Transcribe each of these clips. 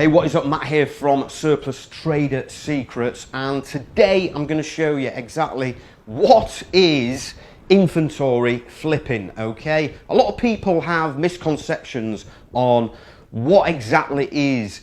Hey, what is up? Matt here from Surplus Trader Secrets, and today I'm going to show you exactly what is inventory flipping. Okay, a lot of people have misconceptions on what exactly is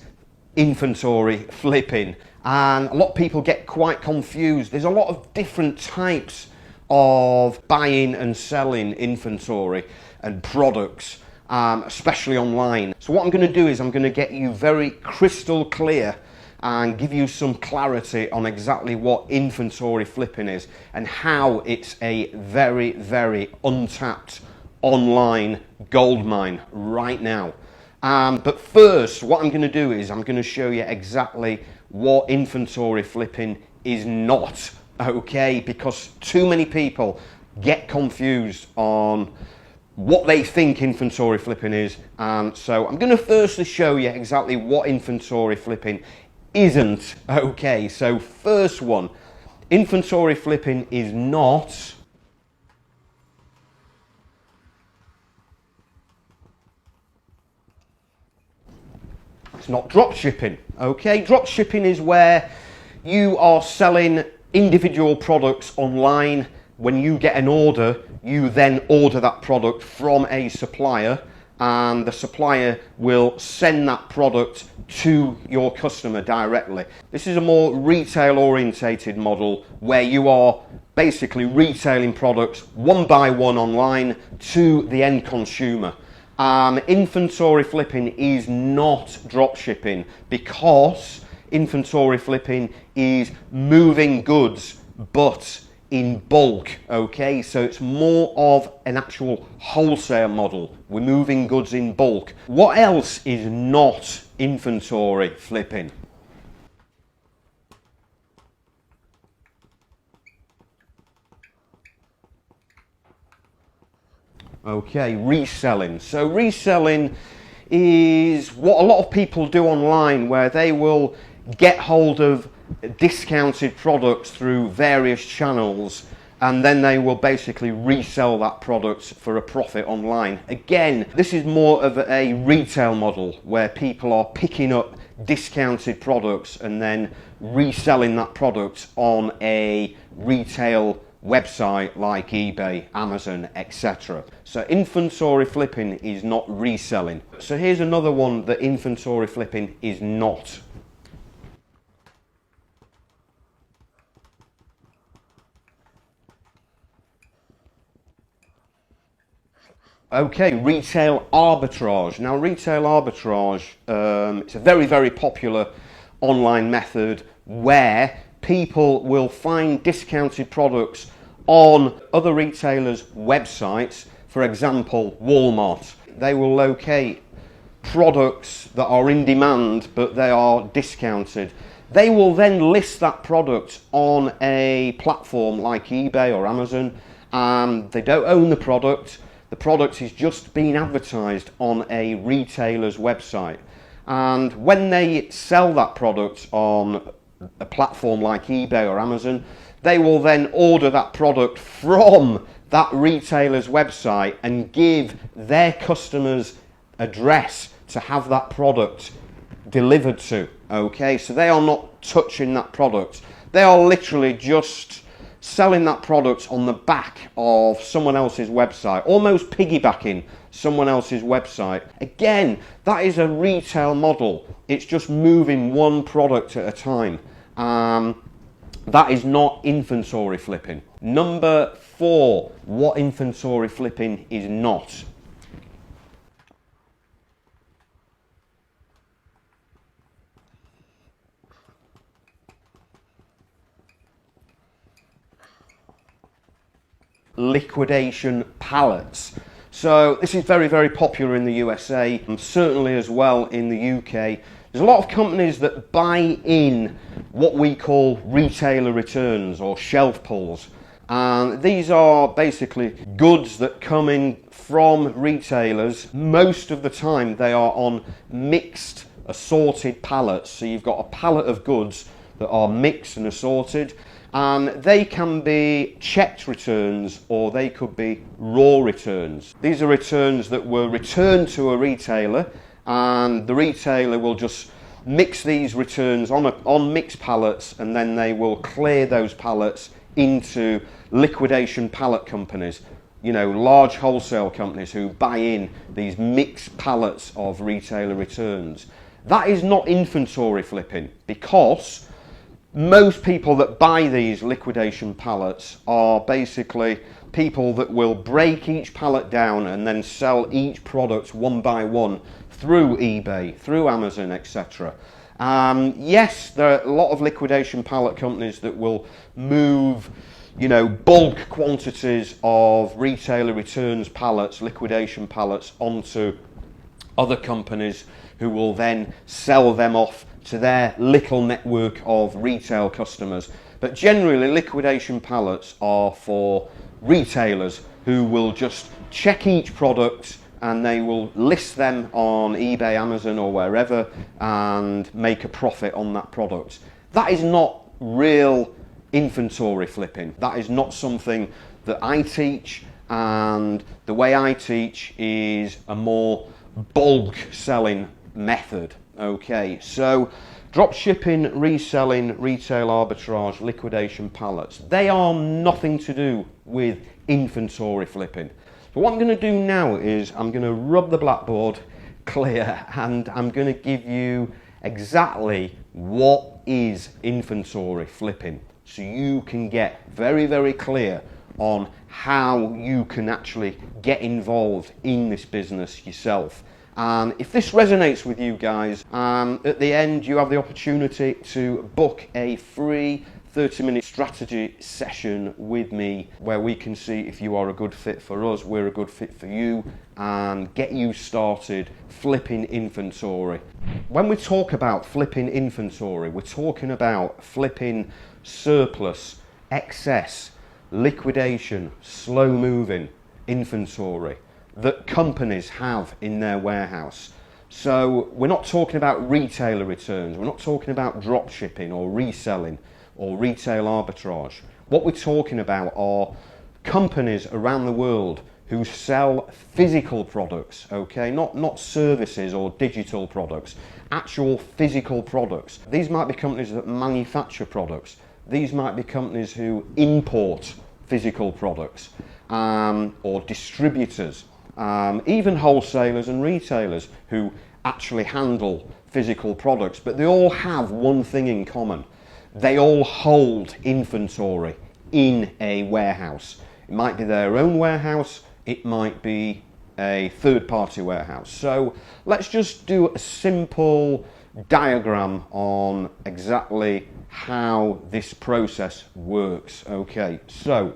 inventory flipping, and a lot of people get quite confused. There's a lot of different types of buying and selling inventory and products, especially online. So what I'm going to do is I'm going to get you very crystal clear and give you some clarity on exactly what inventory flipping is and how it's a very, very untapped online goldmine right now. But first, what I'm going to do is I'm going to show you exactly what inventory flipping is not, okay? Because too many people get confused on what they think inventory flipping is. So I'm going to firstly show you exactly what inventory flipping isn't, okay? So first one, inventory flipping is not drop shipping, okay? Drop shipping is where you are selling individual products online. When you get an order, you then order that product from a supplier, and the supplier will send that product to your customer directly. This is a more retail orientated model where you are basically retailing products one by one online to the end consumer. Inventory flipping is not drop shipping, because inventory flipping is moving goods but in bulk, okay? So it's more of an actual wholesale model. We're moving goods in bulk. What else is not inventory flipping? Okay, reselling. So reselling is what a lot of people do online, where they will get hold of discounted products through various channels, and then they will basically resell that product for a profit online. Again, this is more of a retail model where people are picking up discounted products and then reselling that product on a retail website like eBay, Amazon, etc. So inventory flipping is not reselling. So here's another one that inventory flipping is not. Okay, retail arbitrage. Now, retail arbitrage, it's a very, very popular online method where people will find discounted products on other retailers' websites. For example, Walmart. They will locate products that are in demand but they are discounted. They will then list that product on a platform like eBay or Amazon. They don't own the product. The product is just being advertised on a retailer's website. And when they sell that product on a platform like eBay or Amazon, they will then order that product from that retailer's website and give their customer's address to have that product delivered to. Okay, so they are not touching that product. They are literally just selling that product on the back of someone else's website, almost piggybacking someone else's website. Again, that is a retail model. It's just moving one product at a time. That is not inventory flipping. Number 4, what inventory flipping is not. Liquidation pallets. So this is very, very popular in the USA, and certainly as well in the UK. There's a lot of companies that buy in what we call retailer returns or shelf pulls. And these are basically goods that come in from retailers. Most of the time they are on mixed assorted pallets. So you've got a pallet of goods that are mixed and assorted. And they can be checked returns or they could be raw returns. These are returns that were returned to a retailer, and the retailer will just mix these returns on mixed pallets, and then they will clear those pallets into liquidation pallet companies, you know, large wholesale companies who buy in these mixed pallets of retailer returns. That is not inventory flipping, because most people that buy these liquidation pallets are basically people that will break each pallet down and then sell each product one by one through eBay, through Amazon, etc. Yes, there are a lot of liquidation pallet companies that will move, you know, bulk quantities of retailer returns pallets, liquidation pallets, onto other companies who will then sell them off to their little network of retail customers. But generally, liquidation pallets are for retailers who will just check each product and they will list them on eBay, Amazon or wherever and make a profit on that product. That is not real inventory flipping. That is not something that I teach, and the way I teach is a more bulk selling method. Okay, so dropshipping, reselling, retail arbitrage, liquidation pallets, they are nothing to do with inventory flipping. So what I'm going to do now is I'm going to rub the blackboard clear, and I'm going to give you exactly what is inventory flipping, so you can get very, very clear on how you can actually get involved in this business yourself. And if this resonates with you guys, at the end you have the opportunity to book a free 30-minute strategy session with me, where we can see if you are a good fit for us, we're a good fit for you, and get you started flipping inventory. When we talk about flipping inventory, we're talking about flipping surplus, excess, liquidation, slow moving inventory that companies have in their warehouse. So we're not talking about retailer returns, we're not talking about drop shipping or reselling or retail arbitrage. What we're talking about are companies around the world who sell physical products, okay, not services or digital products, actual physical products. These might be companies that manufacture products. These might be companies who import physical products, or distributors, even wholesalers and retailers who actually handle physical products. But they all have one thing in common. They all hold inventory in a warehouse. It might be their own warehouse, it might be a third-party warehouse. So let's just do a simple diagram on exactly how this process works. Okay, so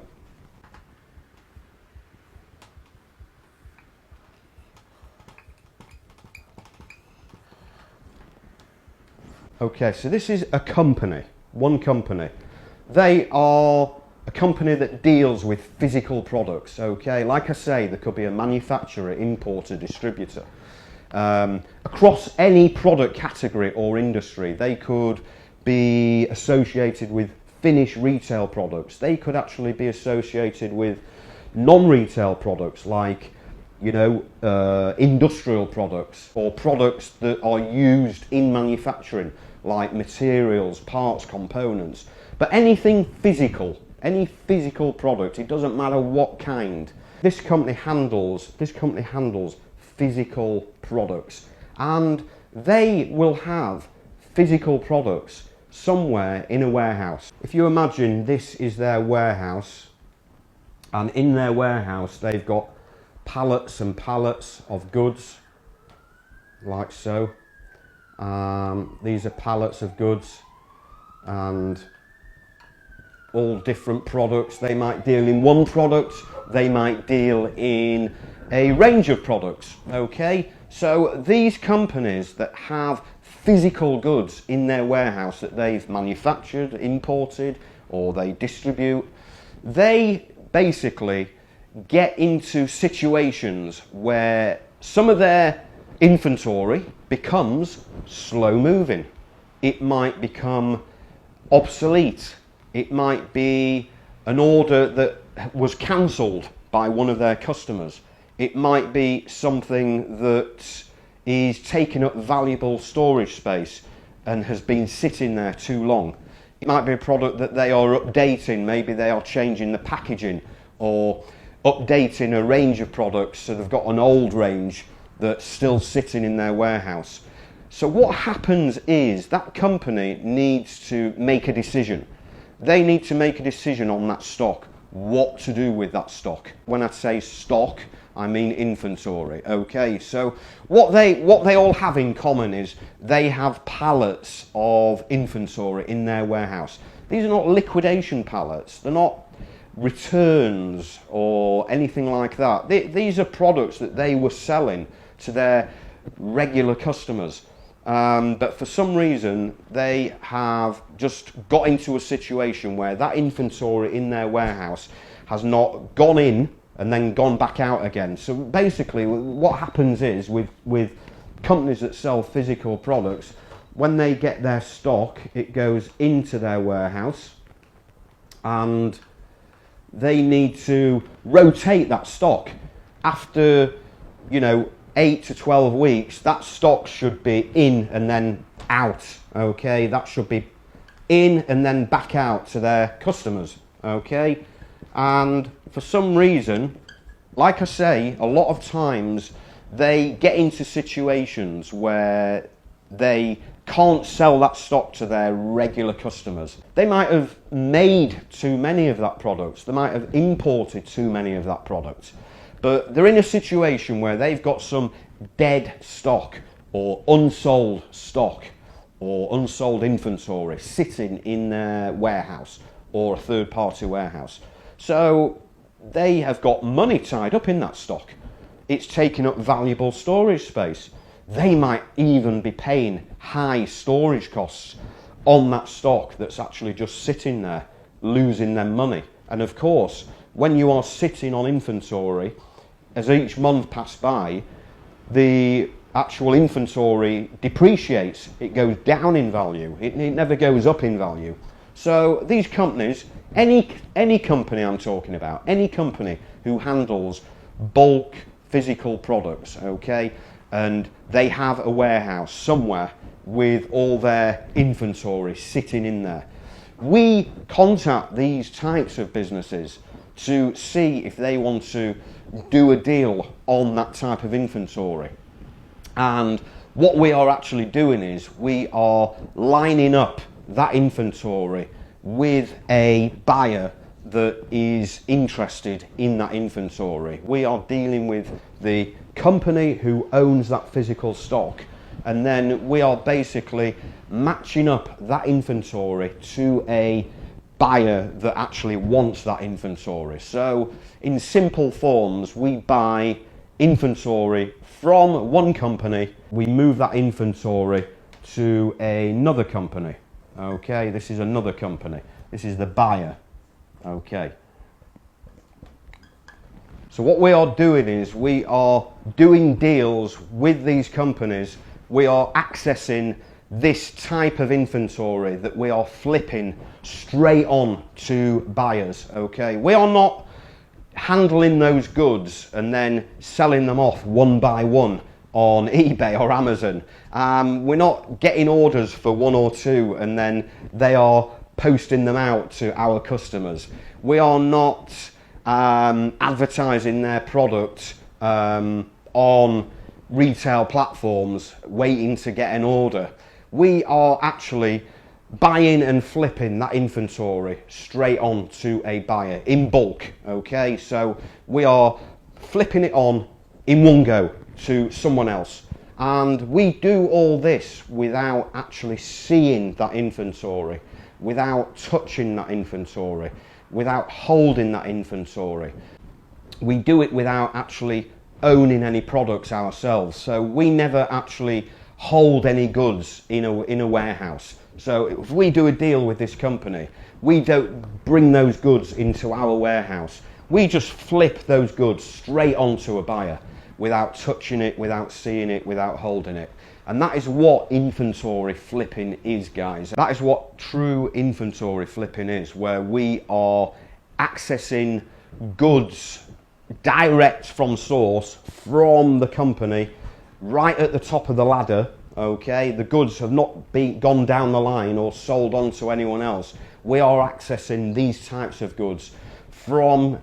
this is a company, one company. They are a company that deals with physical products, okay? Like I say, there could be a manufacturer, importer, distributor. Across any product category or industry, they could be associated with finished retail products. They could actually be associated with non-retail products, like, you know, industrial products, or products that are used in manufacturing, like materials, parts, components. But anything physical, any physical product, it doesn't matter what kind. This company handles physical products, and they will have physical products somewhere in a warehouse. If you imagine this is their warehouse, and in their warehouse they've got pallets and pallets of goods, like so. These are pallets of goods, and all different products. They might deal in one product, they might deal in a range of products, okay? So these companies that have physical goods in their warehouse that they've manufactured, imported, or they distribute, they basically get into situations where some of their inventory becomes slow moving. It might become obsolete. It might be an order that was cancelled by one of their customers. It might be something that is taking up valuable storage space and has been sitting there too long. It might be a product that they are updating, maybe they are changing the packaging or updating a range of products, so they've got an old range that's still sitting in their warehouse. So what happens is that company needs to make a decision. They need to make a decision on that stock, what to do with that stock. When I say stock, I mean inventory. Okay, so what they all have in common is they have pallets of inventory in their warehouse. These are not liquidation pallets, they're not returns or anything like that. These are products that they were selling to their regular customers. But for some reason they have just got into a situation where that inventory in their warehouse has not gone in and then gone back out again. So basically what happens is with companies that sell physical products, when they get their stock, it goes into their warehouse and they need to rotate that stock. After, 8 to 12 weeks, that stock should be in and then out. Okay, that should be in and then back out to their customers. Okay, and for some reason, like I say, a lot of times they get into situations where they can't sell that stock to their regular customers. They might have made too many of that product, they might have imported too many of that product, but they're in a situation where they've got some dead stock or unsold stock or unsold inventory sitting in their warehouse or a third-party warehouse. So they have got money tied up in that stock. It's taking up valuable storage space. They might even be paying high storage costs on that stock that's actually just sitting there, losing them money. And of course, when you are sitting on inventory, as each month passes by, the actual inventory depreciates. It goes down in value. It never goes up in value. So these companies, any company I'm talking about, any company who handles bulk physical products, okay, and they have a warehouse somewhere with all their inventory sitting in there, we contact these types of businesses to see if they want to do a deal on that type of inventory. And what we are actually doing is we are lining up that inventory with a buyer that is interested in that inventory. We are dealing with the company who owns that physical stock, and then we are basically matching up that inventory to a buyer that actually wants that inventory. So in simple forms, we buy inventory from one company, we move that inventory to another company. Okay, this is another company. This is the buyer. Okay. So what we are doing is we are doing deals with these companies. We are accessing this type of inventory that we are flipping straight on to buyers. Okay, we are not handling those goods and then selling them off one by one on eBay or Amazon. We're not getting orders for one or two and then they are posting them out to our customers. We are not advertising their product on retail platforms waiting to get an order. We are actually buying and flipping that inventory straight on to a buyer in bulk. Okay, so we are flipping it on in one go to someone else, and we do all this without actually seeing that inventory, without touching that inventory, without holding that inventory. We do it without actually owning any products ourselves, so we never actually hold any goods in a warehouse. So if we do a deal with this company, we don't bring those goods into our warehouse. We just flip those goods straight onto a buyer without touching it, without seeing it, without holding it. And that is what inventory flipping is, guys. That is what true inventory flipping is, where we are accessing goods direct from source, from the company, right at the top of the ladder, Okay, the goods have not gone down the line or sold on to anyone else. We are accessing these types of goods from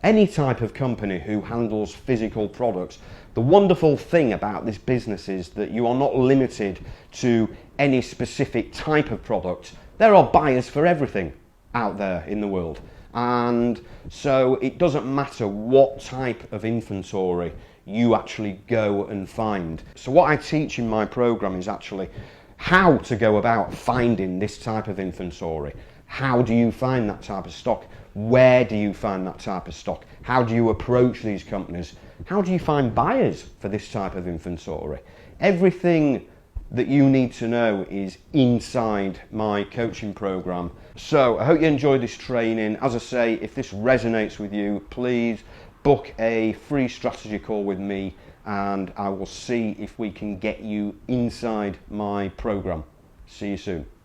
any type of company who handles physical products. The wonderful thing about this business is that you are not limited to any specific type of product. There are buyers for everything out there in the world, and so it doesn't matter what type of inventory you actually go and find. So what I teach in my program is actually how to go about finding this type of inventory. How do you find that type of stock? Where do you find that type of stock? How do you approach these companies? How do you find buyers for this type of inventory? Everything that you need to know is inside my coaching program. So I hope you enjoyed this training. As I say, if this resonates with you, please book a free strategy call with me and I will see if we can get you inside my program. See you soon.